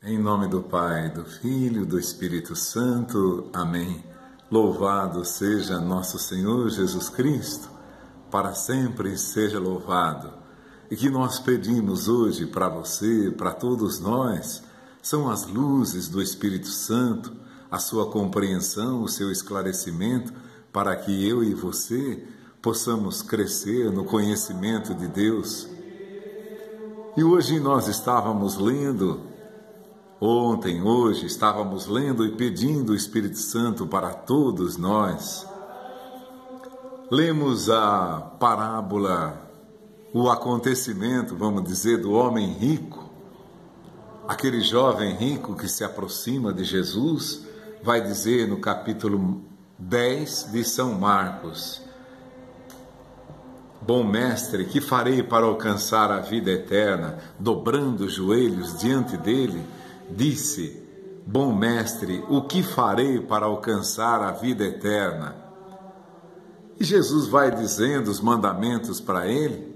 Em nome do Pai, do Filho e do Espírito Santo. Amém. Louvado seja nosso Senhor Jesus Cristo, para sempre seja louvado. E que nós pedimos hoje para você, para todos nós, são as luzes do Espírito Santo, a sua compreensão, o seu esclarecimento, para que eu e você possamos crescer no conhecimento de Deus. E hoje nós estávamos lendo, hoje estávamos lendo e pedindo o Espírito Santo para todos nós. Lemos a parábola, o acontecimento, vamos dizer, do homem rico, aquele jovem rico que se aproxima de Jesus, vai dizer no capítulo 10 de São Marcos: Bom mestre, que farei para alcançar a vida eterna? Dobrando os joelhos diante dele, disse: Bom mestre, o que farei para alcançar a vida eterna? E Jesus vai dizendo os mandamentos para ele.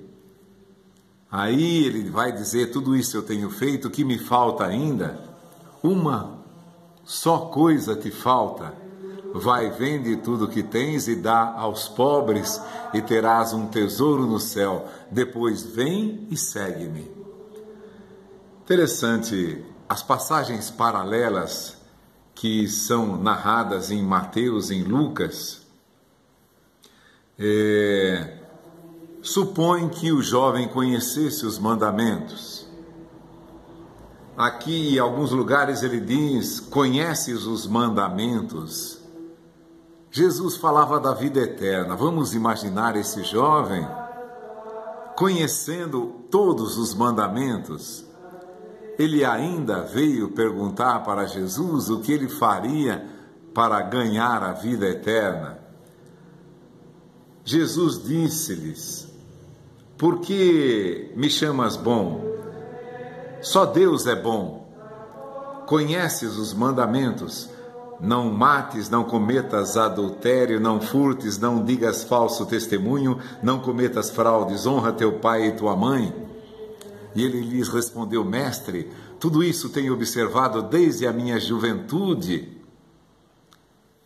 Aí ele vai dizer: tudo isso eu tenho feito, o que me falta ainda? Uma só coisa te falta. Vai, vende tudo que tens e dá aos pobres, e terás um tesouro no céu. Depois vem e segue-me. Interessante, as passagens paralelas que são narradas em Mateus, em Lucas, supõem que o jovem conhecesse os mandamentos. Aqui, em alguns lugares, ele diz: conheces os mandamentos. Jesus falava da vida eterna. Vamos imaginar esse jovem conhecendo todos os mandamentos. Ele ainda veio perguntar para Jesus o que ele faria para ganhar a vida eterna. Jesus disse-lhes: por que me chamas bom? Só Deus é bom. Conheces os mandamentos: não mates, não cometas adultério, não furtes, não digas falso testemunho, não cometas fraudes, honra teu pai e tua mãe. E ele lhes respondeu: mestre, tudo isso tenho observado desde a minha juventude.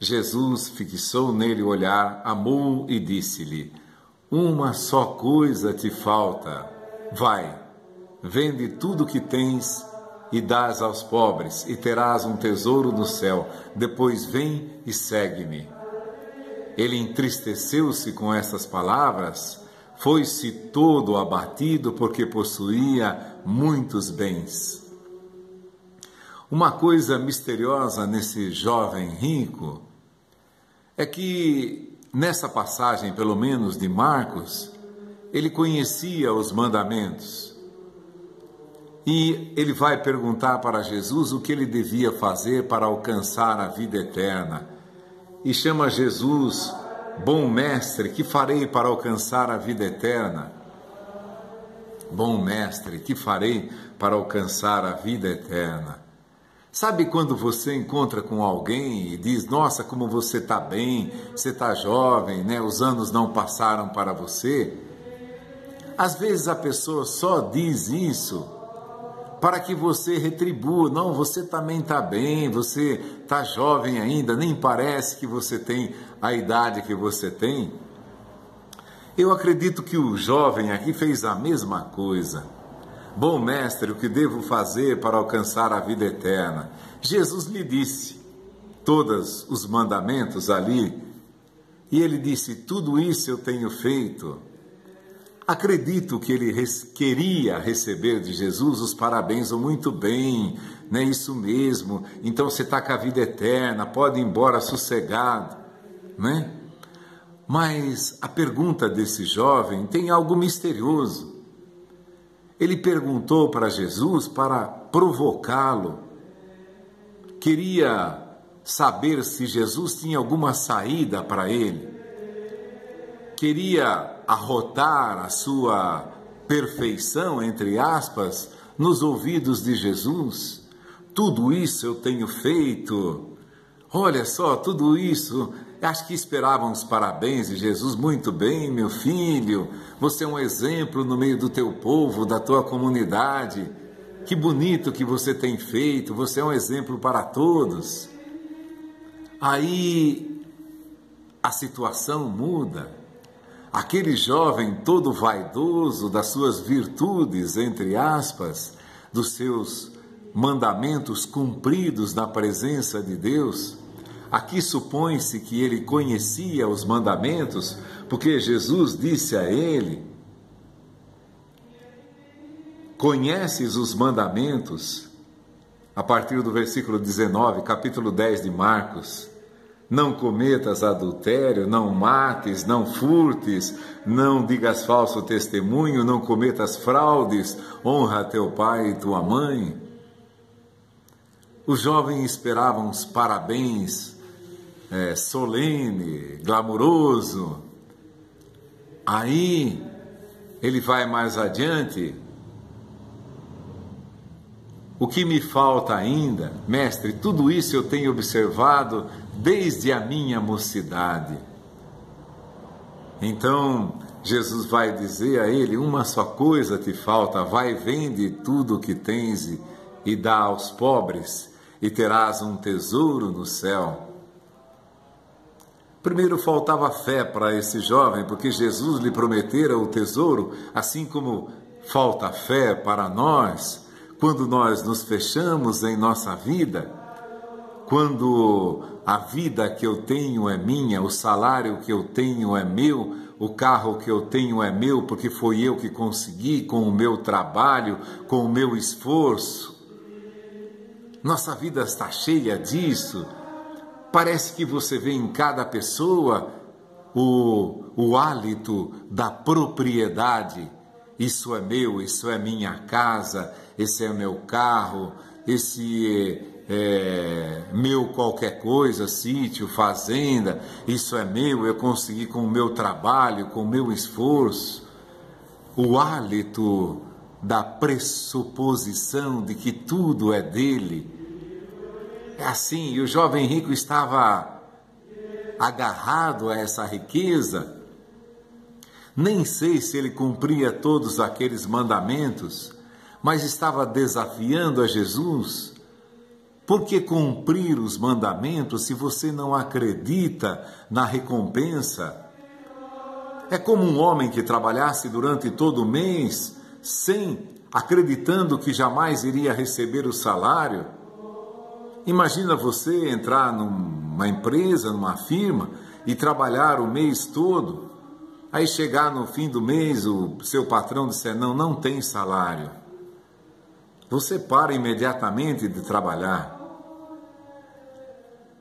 Jesus fixou nele o olhar, amou e disse-lhe: uma só coisa te falta. Vai, vende tudo o que tens e dás aos pobres, e terás um tesouro no céu. Depois vem e segue-me. Ele entristeceu-se com essas palavras, foi-se todo abatido, porque possuía muitos bens. Uma coisa misteriosa nesse jovem rico é que, nessa passagem, pelo menos de Marcos, ele conhecia os mandamentos. E ele vai perguntar para Jesus o que ele devia fazer para alcançar a vida eterna. E chama Jesus: bom mestre, que farei para alcançar a vida eterna? Bom mestre, que farei para alcançar a vida eterna? Sabe quando você encontra com alguém e diz: nossa, como você está bem, você está jovem, né? Os anos não passaram para você. Às vezes a pessoa só diz isso para que você retribua: não, você também está bem, você está jovem ainda, nem parece que você tem a idade que você tem. Eu acredito que o jovem aqui fez a mesma coisa. Bom mestre, o que devo fazer para alcançar a vida eterna? Jesus lhe disse todos os mandamentos ali, e ele disse: tudo isso eu tenho feito. Acredito que ele queria receber de Jesus os parabéns, ou muito bem, não é isso mesmo, então você está com a vida eterna, pode ir embora sossegado, né? Mas a pergunta desse jovem tem algo misterioso. Ele perguntou para Jesus para provocá-lo, queria saber se Jesus tinha alguma saída para ele, queria arrotar a sua perfeição, entre aspas, nos ouvidos de Jesus. Tudo isso eu tenho feito, olha só, tudo isso. Acho que esperavam os parabéns de Jesus. Muito bem, meu filho, você é um exemplo no meio do teu povo, da tua comunidade. Que bonito que você tem feito, você é um exemplo para todos. Aí a situação muda. Aquele jovem todo vaidoso das suas virtudes, entre aspas, dos seus mandamentos cumpridos na presença de Deus. Aqui supõe-se que ele conhecia os mandamentos, porque Jesus disse a ele: conheces os mandamentos? A partir do versículo 19, capítulo 10 de Marcos. Não cometas adultério, não mates, não furtes, não digas falso testemunho, não cometas fraudes, honra teu pai e tua mãe. O jovem esperava uns parabéns solene, glamuroso. Aí ele vai mais adiante. O que me falta ainda, mestre, tudo isso eu tenho observado desde a minha mocidade. Então, Jesus vai dizer a ele: uma só coisa te falta, vai, vende tudo o que tens e dá aos pobres, e terás um tesouro no céu. Primeiro faltava fé para esse jovem, porque Jesus lhe prometera o tesouro, assim como falta fé para nós, quando nós nos fechamos em nossa vida, quando a vida que eu tenho é minha, o salário que eu tenho é meu, o carro que eu tenho é meu, porque foi eu que consegui com o meu trabalho, com o meu esforço. Nossa vida está cheia disso. Parece que você vê em cada pessoa o hálito da propriedade. Isso é meu, isso é minha casa, esse é meu carro, esse é meu qualquer coisa, sítio, fazenda, isso é meu, eu consegui com o meu trabalho, com o meu esforço. O hálito da pressuposição de que tudo é dele. É assim, e o jovem rico estava agarrado a essa riqueza. Nem sei se ele cumpria todos aqueles mandamentos, mas estava desafiando a Jesus. Por que cumprir os mandamentos se você não acredita na recompensa? É como um homem que trabalhasse durante todo o mês, acreditando que jamais iria receber o salário. Imagina você entrar numa empresa, numa firma, e trabalhar o mês todo. Aí chegar no fim do mês, o seu patrão disser: não tem salário. Você para imediatamente de trabalhar.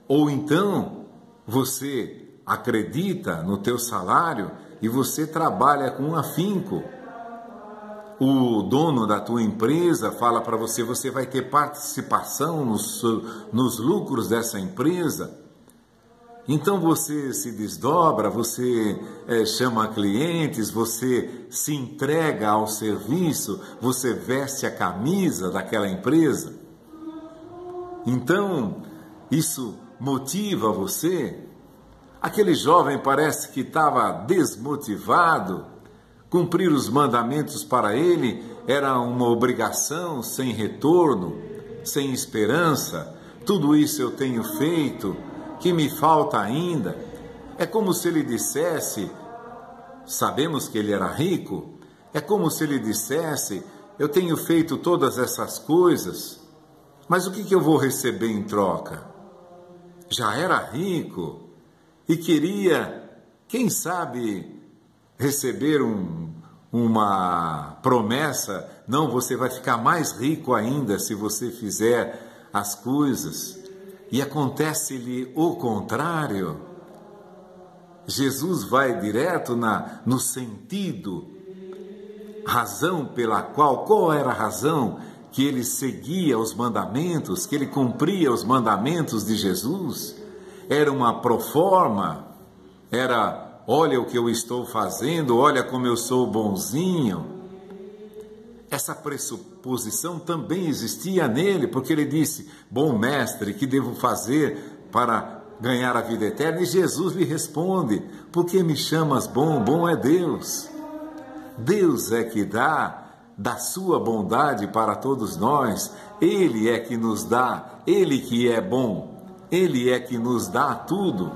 Ou então, você acredita no teu salário e você trabalha com afinco. O dono da tua empresa fala para você: você vai ter participação nos lucros dessa empresa. Então você se desdobra, você chama clientes, você se entrega ao serviço, você veste a camisa daquela empresa. Então, isso motiva você. Aquele jovem parece que estava desmotivado. Cumprir os mandamentos para ele era uma obrigação sem retorno, sem esperança. Tudo isso eu tenho feito, que me falta ainda? É como se ele dissesse, sabemos que ele era rico, é como se ele dissesse: eu tenho feito todas essas coisas, mas o que eu vou receber em troca? Já era rico e queria, quem sabe, receber uma promessa: não, você vai ficar mais rico ainda se você fizer as coisas. E acontece-lhe o contrário. Jesus vai direto no sentido, razão pela qual era a razão que ele seguia os mandamentos, que ele cumpria os mandamentos de Jesus? Era uma proforma, era: olha o que eu estou fazendo, olha como eu sou bonzinho. Essa pressuposição também existia nele, porque ele disse: bom mestre, que devo fazer para ganhar a vida eterna? E Jesus lhe responde: por que me chamas bom? Bom é Deus. Deus é que dá da sua bondade para todos nós. Ele é que nos dá, Ele que é bom, Ele é que nos dá tudo.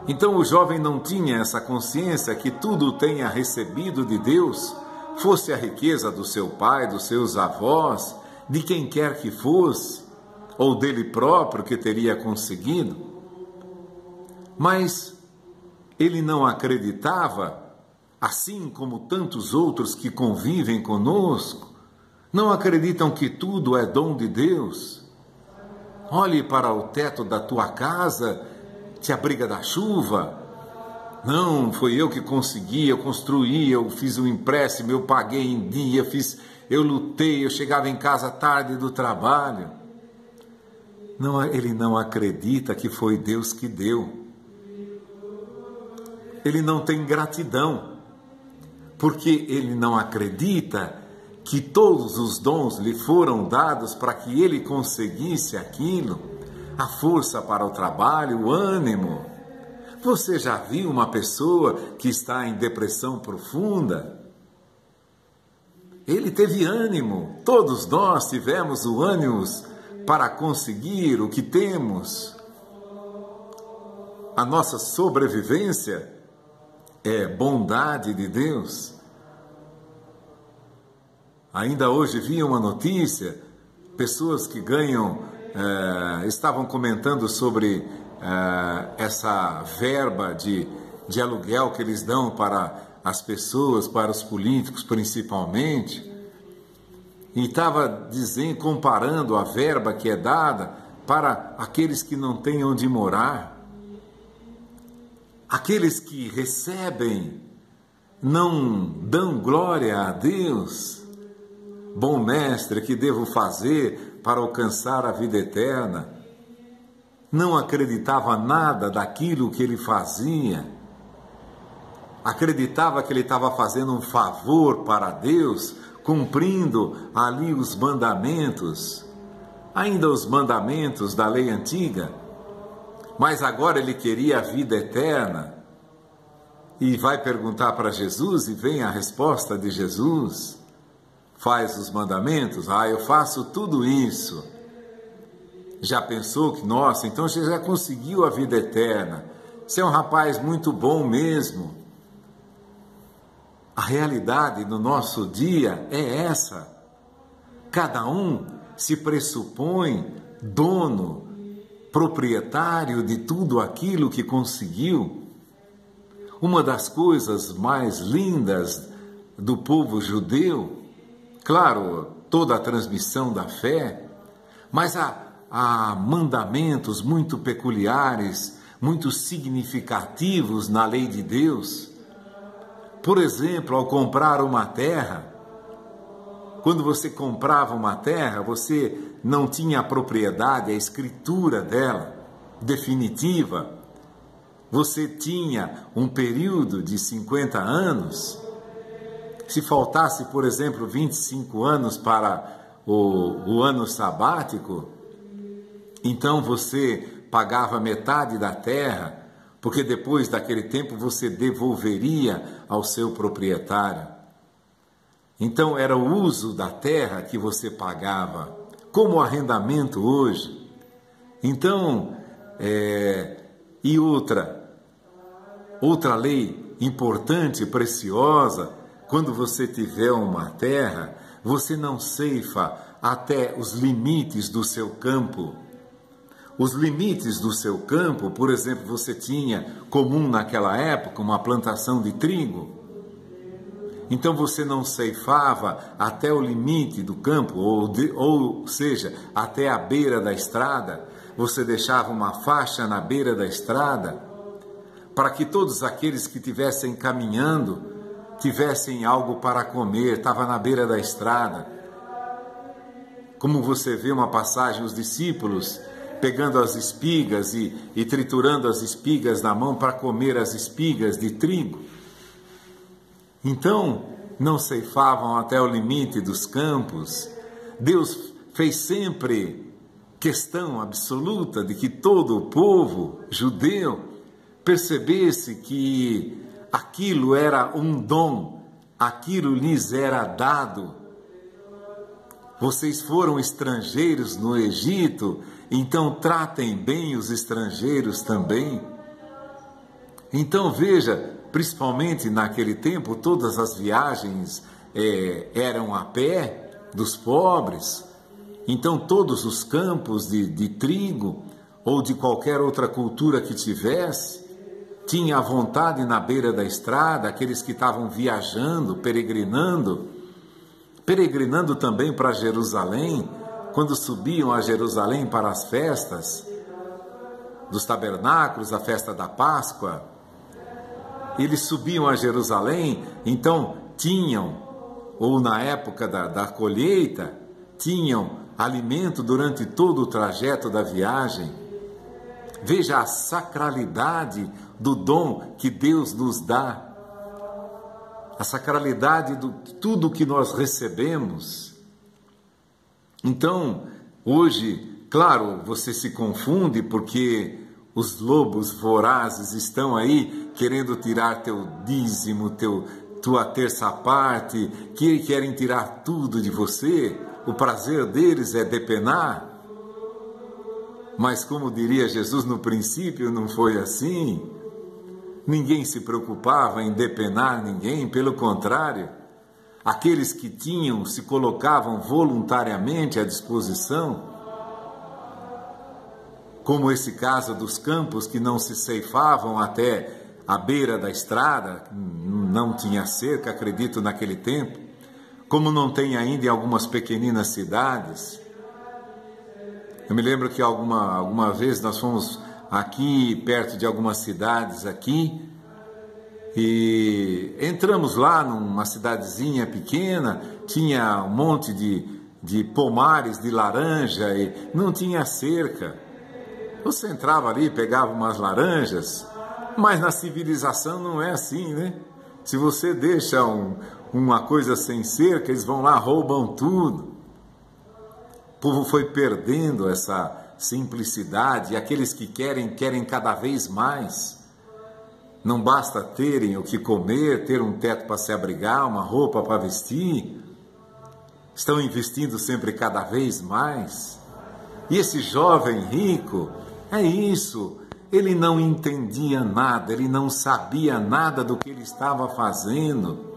Então o jovem não tinha essa consciência que tudo tenha recebido de Deus, fosse a riqueza do seu pai, dos seus avós, de quem quer que fosse, ou dele próprio que teria conseguido. Mas ele não acreditava, assim como tantos outros que convivem conosco, não acreditam que tudo é dom de Deus. Olhe para o teto da tua casa, te abriga da chuva. Não, foi eu que consegui, eu construí, eu fiz um empréstimo, eu paguei em dia, eu lutei, eu chegava em casa tarde do trabalho. Não, ele não acredita que foi Deus que deu. Ele não tem gratidão, porque ele não acredita que todos os dons lhe foram dados para que ele conseguisse aquilo, a força para o trabalho, o ânimo. Você já viu uma pessoa que está em depressão profunda? Ele teve ânimo, todos nós tivemos o ânimo para conseguir o que temos. A nossa sobrevivência é bondade de Deus. Ainda hoje vi uma notícia, pessoas que ganham, estavam comentando sobre essa verba de aluguel que eles dão para as pessoas, para os políticos principalmente, e estava dizendo, comparando a verba que é dada para aqueles que não têm onde morar. Aqueles que recebem não dão glória a Deus. Bom mestre, que devo fazer para alcançar a vida eterna? Não acreditava nada daquilo que ele fazia. Acreditava que ele estava fazendo um favor para Deus, cumprindo ali os mandamentos, ainda os mandamentos da lei antiga. Mas agora ele queria a vida eterna e vai perguntar para Jesus e vem a resposta de Jesus. Faz os mandamentos? Eu faço tudo isso. Já pensou que, nossa, então você já conseguiu a vida eterna. Você é um rapaz muito bom mesmo. A realidade no nosso dia é essa. Cada um se pressupõe dono, proprietário de tudo aquilo que conseguiu. Uma das coisas mais lindas do povo judeu, claro, toda a transmissão da fé, mas há mandamentos muito peculiares, muito significativos na lei de Deus. Por exemplo, ao comprar uma terra, quando você comprava uma terra, você não tinha a propriedade, a escritura dela, definitiva. Você tinha um período de 50 anos. Se faltasse, por exemplo, 25 anos para o ano sabático, então você pagava metade da terra, porque depois daquele tempo você devolveria ao seu proprietário. Então era o uso da terra que você pagava, como arrendamento hoje. Então, e outra lei importante, preciosa, quando você tiver uma terra, você não ceifa até os limites do seu campo. Os limites do seu campo, por exemplo, você tinha, comum naquela época, uma plantação de trigo. Então você não ceifava até o limite do campo, ou seja, até a beira da estrada. Você deixava uma faixa na beira da estrada, para que todos aqueles que estivessem caminhando tivessem algo para comer, estava na beira da estrada. Como você vê uma passagem, os discípulos pegando as espigas e triturando as espigas na mão para comer as espigas de trigo. Então, não ceifavam até o limite dos campos. Deus fez sempre questão absoluta de que todo o povo judeu percebesse que aquilo era um dom aquilo lhes era dado. Vocês foram estrangeiros no Egito, então tratem bem os estrangeiros também. Então veja, principalmente naquele tempo, todas as viagens eram a pé dos pobres. Então todos os campos de trigo ou de qualquer outra cultura que tivesse, tinha à vontade na beira da estrada, aqueles que estavam viajando, peregrinando também para Jerusalém, quando subiam a Jerusalém para as festas dos tabernáculos, a festa da Páscoa. Eles subiam a Jerusalém, então tinham, ou na época da colheita, tinham alimento durante todo o trajeto da viagem. Veja a sacralidade do dom que Deus nos dá, a sacralidade de tudo que nós recebemos. Então, hoje, claro, você se confunde porque os lobos vorazes estão aí querendo tirar teu dízimo, tua terça parte, que querem tirar tudo de você. O prazer deles é depenar. Mas como diria Jesus, no princípio não foi assim. Ninguém se preocupava em depenar ninguém, pelo contrário, aqueles que tinham se colocavam voluntariamente à disposição, como esse caso dos campos que não se ceifavam até a beira da estrada, não tinha cerca, acredito, naquele tempo, como não tem ainda em algumas pequeninas cidades. Eu me lembro que alguma vez nós fomos aqui perto de algumas cidades aqui e entramos lá numa cidadezinha pequena, tinha um monte de pomares de laranja e não tinha cerca. Você entrava ali, pegava umas laranjas, mas na civilização não é assim, né? Se você deixa uma coisa sem cerca, eles vão lá, roubam tudo. O povo foi perdendo essa simplicidade, e aqueles que querem cada vez mais. Não basta terem o que comer, ter um teto para se abrigar, uma roupa para vestir. Estão investindo sempre cada vez mais. E esse jovem rico, é isso, ele não entendia nada, ele não sabia nada do que ele estava fazendo.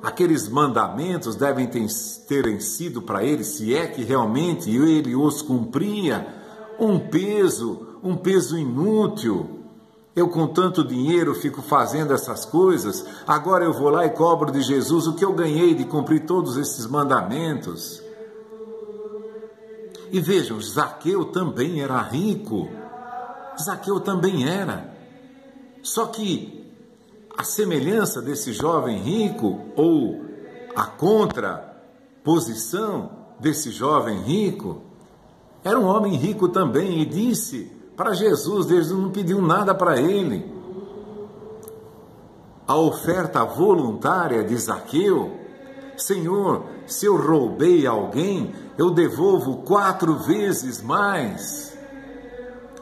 Aqueles mandamentos devem terem sido para ele, se é que realmente ele os cumpria, um peso inútil. Eu com tanto dinheiro fico fazendo essas coisas, agora eu vou lá e cobro de Jesus o que eu ganhei de cumprir todos esses mandamentos. E vejam, Zaqueu também era rico, Zaqueu também era, só que a semelhança desse jovem rico, ou a contraposição desse jovem rico, era um homem rico também e disse para Jesus, Jesus não pediu nada para ele. A oferta voluntária de Zaqueu: Senhor, se eu roubei alguém, eu devolvo 4 vezes mais.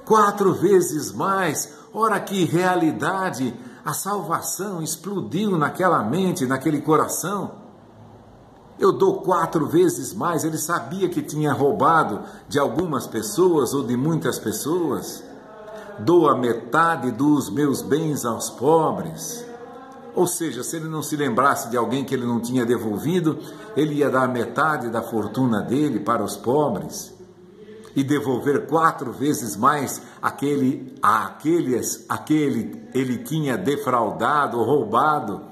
4 vezes mais. Ora, que realidade! A salvação explodiu naquela mente, naquele coração. Eu dou 4 vezes mais. Ele sabia que tinha roubado de algumas pessoas ou de muitas pessoas. Dou a metade dos meus bens aos pobres. Ou seja, se ele não se lembrasse de alguém que ele não tinha devolvido, ele ia dar metade da fortuna dele para os pobres. E devolver 4 vezes mais aquele ele tinha defraudado ou roubado.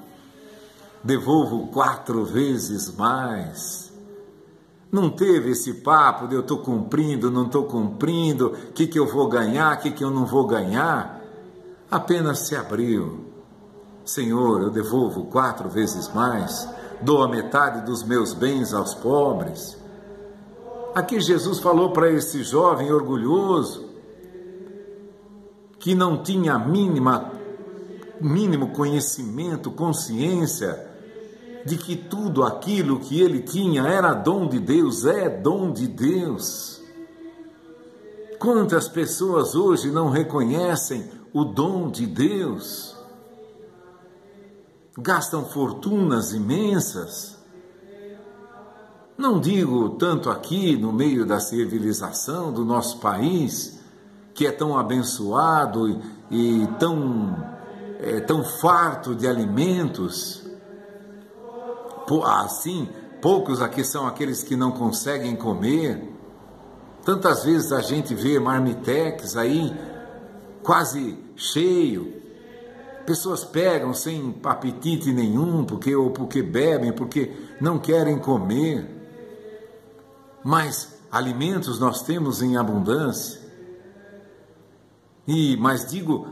Devolvo 4 vezes mais. Não teve esse papo de eu estou cumprindo, não estou cumprindo, o que eu vou ganhar, o que eu não vou ganhar. Apenas se abriu. Senhor, eu devolvo 4 vezes mais, dou a metade dos meus bens aos pobres. Aqui Jesus falou para esse jovem orgulhoso, que não tinha mínimo conhecimento, consciência, de que tudo aquilo que ele tinha era dom de Deus, é dom de Deus. Quantas pessoas hoje não reconhecem o dom de Deus? gastam fortunas imensas. Não digo tanto aqui no meio da civilização do nosso país, que é tão abençoado e tão farto de alimentos. Assim, poucos aqui são aqueles que não conseguem comer. Tantas vezes a gente vê marmitex aí quase cheio. Pessoas pegam sem apetite nenhum, porque bebem, porque não querem comer. Mas alimentos nós temos em abundância. Mas digo,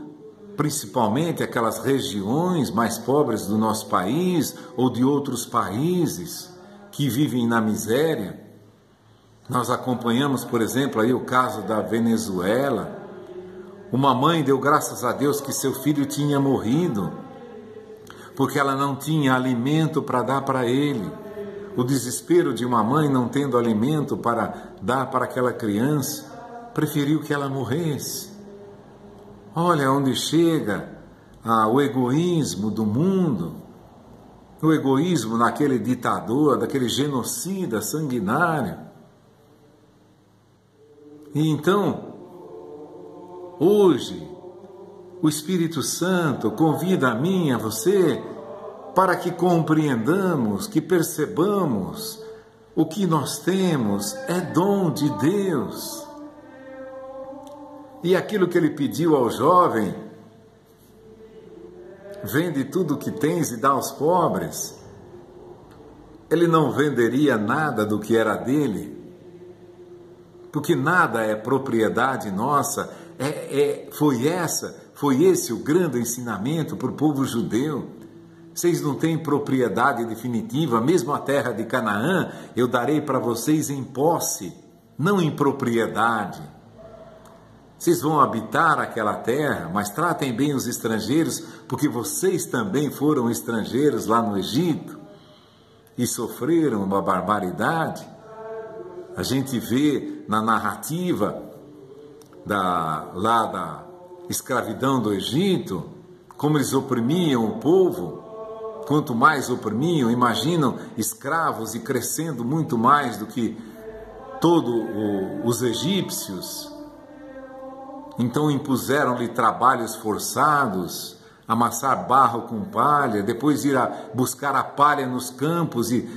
principalmente aquelas regiões mais pobres do nosso país ou de outros países que vivem na miséria. Nós acompanhamos, por exemplo, aí o caso da Venezuela. Uma mãe deu graças a Deus que seu filho tinha morrido, porque ela não tinha alimento para dar para ele. O desespero de uma mãe não tendo alimento para dar para aquela criança, preferiu que ela morresse. Olha onde chega o egoísmo do mundo, o egoísmo daquele ditador, daquele genocida sanguinário. E então, hoje, o Espírito Santo convida a mim e a você para que compreendamos, que percebamos o que nós temos é dom de Deus. E aquilo que ele pediu ao jovem, vende tudo o que tens e dá aos pobres, ele não venderia nada do que era dele, porque nada é propriedade nossa. Foi esse o grande ensinamento para o povo judeu. Vocês não têm propriedade definitiva, mesmo a terra de Canaã eu darei para vocês em posse, não em propriedade. Vocês vão habitar aquela terra, mas tratem bem os estrangeiros, porque vocês também foram estrangeiros lá no Egito e sofreram uma barbaridade. A gente vê na narrativa da escravidão do Egito, como eles oprimiam o povo. Quanto mais oprimiam, imaginam escravos e crescendo muito mais do que todos os egípcios. Então impuseram-lhe trabalhos forçados, amassar barro com palha, depois ir buscar a palha nos campos e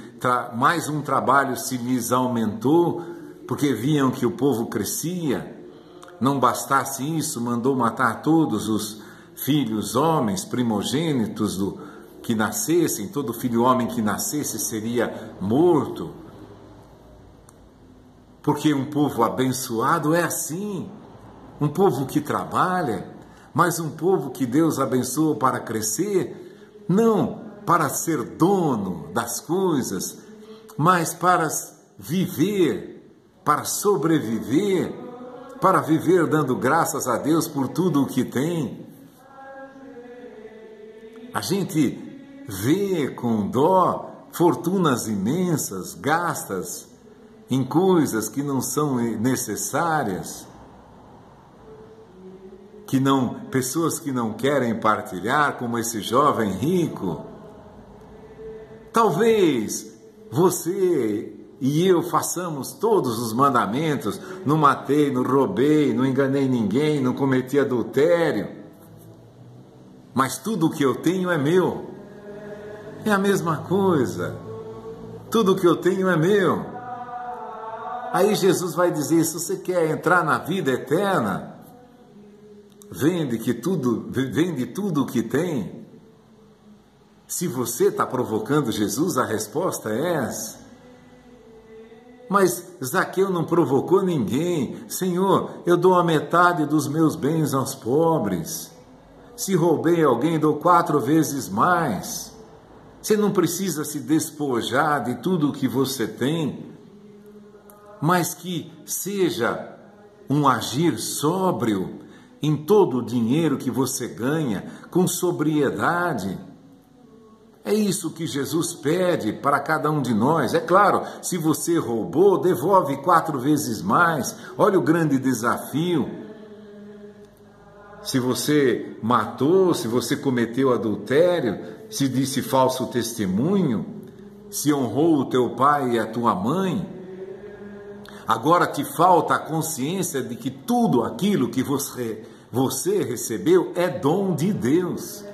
mais um trabalho se lhes aumentou, porque viam que o povo crescia. Não bastasse isso, mandou matar todos os filhos homens primogênitos que nascessem, todo filho homem que nascesse seria morto. Porque um povo abençoado é assim, um povo que trabalha, mas um povo que Deus abençoa para crescer, não para ser dono das coisas, mas para viver, para sobreviver, para viver dando graças a Deus por tudo o que tem. A gente vê com dó fortunas imensas gastas em coisas que não são necessárias, pessoas que não querem partilhar, como esse jovem rico. Talvez você e eu façamos todos os mandamentos, não matei, não roubei, não enganei ninguém, não cometi adultério, mas tudo o que eu tenho é meu. É a mesma coisa, tudo o que eu tenho é meu. Aí Jesus vai dizer, se você quer entrar na vida eterna, vende tudo o que tem. Se você está provocando Jesus, a resposta é essa. Mas Zaqueu não provocou ninguém. Senhor, eu dou a metade dos meus bens aos pobres. Se roubei alguém, dou 4 vezes mais. Você não precisa se despojar de tudo o que você tem, mas que seja um agir sóbrio em todo o dinheiro que você ganha, com sobriedade. É isso que Jesus pede para cada um de nós. É claro, se você roubou, devolve 4 vezes mais. Olha o grande desafio. se você matou, se você cometeu adultério, se disse falso testemunho, se honrou o teu pai e a tua mãe. Agora te falta a consciência de que tudo aquilo que você recebeu é dom de Deus.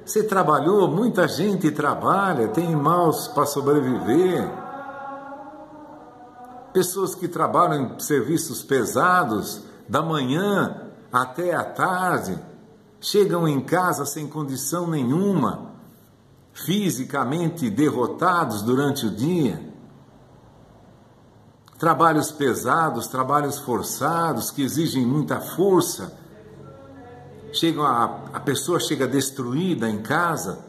Você trabalhou, muita gente trabalha, tem mãos para sobreviver. Pessoas que trabalham em serviços pesados, da manhã até à tarde, chegam em casa sem condição nenhuma, fisicamente derrotados durante o dia. Trabalhos pesados, trabalhos forçados, que exigem muita força. A pessoa chega destruída em casa.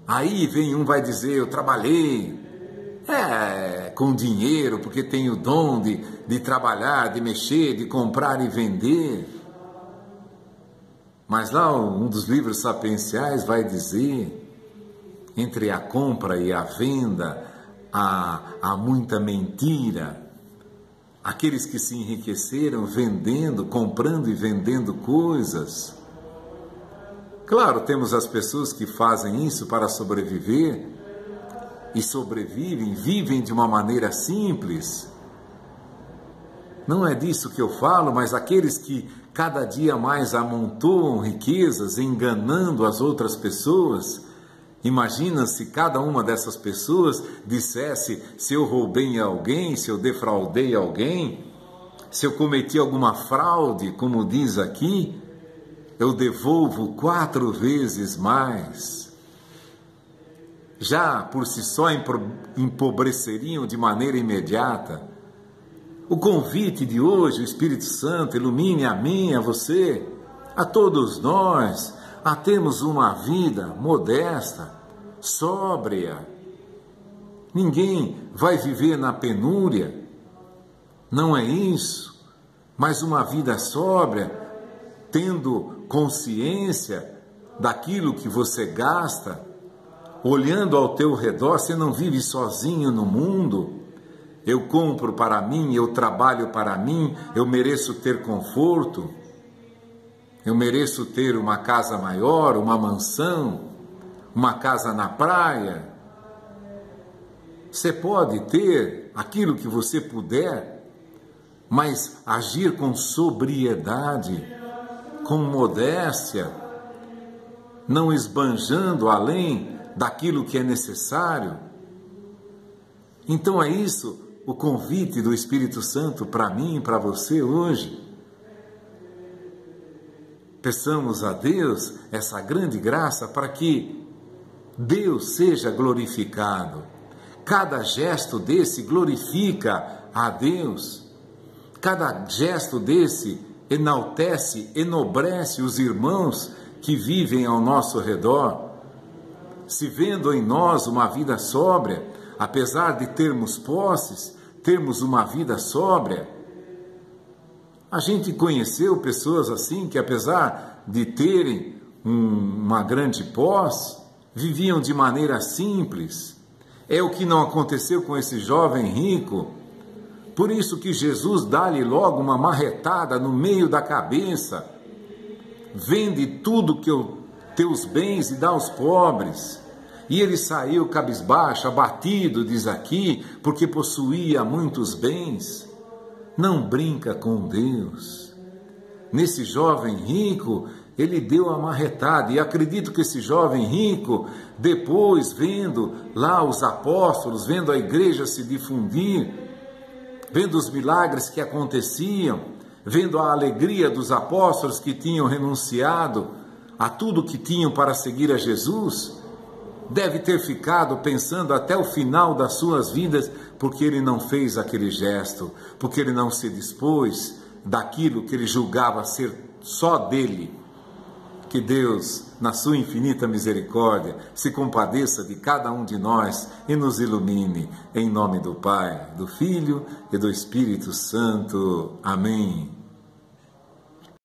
Aí vem um, vai dizer, eu trabalhei com dinheiro, porque tenho o dom de trabalhar, de mexer, de comprar e vender. Mas lá um dos livros sapienciais vai dizer, entre a compra e a venda, há muita mentira. Aqueles que se enriqueceram vendendo, comprando e vendendo coisas. Claro, temos as pessoas que fazem isso para sobreviver e sobrevivem, vivem de uma maneira simples. Não é disso que eu falo, mas aqueles que cada dia mais amontoam riquezas, enganando as outras pessoas. Imagina se cada uma dessas pessoas dissesse, se eu roubei alguém, se eu defraudei alguém, se eu cometi alguma fraude, como diz aqui, eu devolvo 4 vezes mais. Já por si só empobreceriam de maneira imediata. O convite de hoje, o Espírito Santo ilumine a mim, a você, a todos nós, a termos uma vida modesta, sóbria. Ninguém vai viver na penúria, não é isso, mas uma vida sóbria, tendo consciência daquilo que você gasta, olhando ao teu redor. Você não vive sozinho no mundo. Eu compro para mim, eu trabalho para mim, eu mereço ter conforto, eu mereço ter uma casa maior, uma mansão, uma casa na praia. Você pode ter aquilo que você puder, mas agir com sobriedade, com modéstia, não esbanjando além daquilo que é necessário. Então é isso o convite do Espírito Santo para mim e para você hoje. Peçamos a Deus essa grande graça para que Deus seja glorificado. Cada gesto desse glorifica a Deus. Cada gesto desse enaltece, enobrece os irmãos que vivem ao nosso redor. Se vendo em nós uma vida sóbria, apesar de termos posses, termos uma vida sóbria. A gente conheceu pessoas assim que, apesar de terem uma grande posse, viviam de maneira simples. É o que não aconteceu com esse jovem rico. Por isso que Jesus dá-lhe logo uma marretada no meio da cabeça. Vende tudo teus bens e dá aos pobres. E ele saiu cabisbaixo, abatido, diz aqui, porque possuía muitos bens. Não brinca com Deus. Nesse jovem rico, ele deu a marretada. E acredito que esse jovem rico, depois vendo lá os apóstolos, vendo a igreja se difundir, vendo os milagres que aconteciam, vendo a alegria dos apóstolos que tinham renunciado a tudo que tinham para seguir a Jesus, deve ter ficado pensando até o final das suas vidas, porque ele não fez aquele gesto, porque ele não se dispôs daquilo que ele julgava ser só dele. Que Deus, na sua infinita misericórdia, se compadeça de cada um de nós e nos ilumine, em nome do Pai, do Filho e do Espírito Santo. Amém.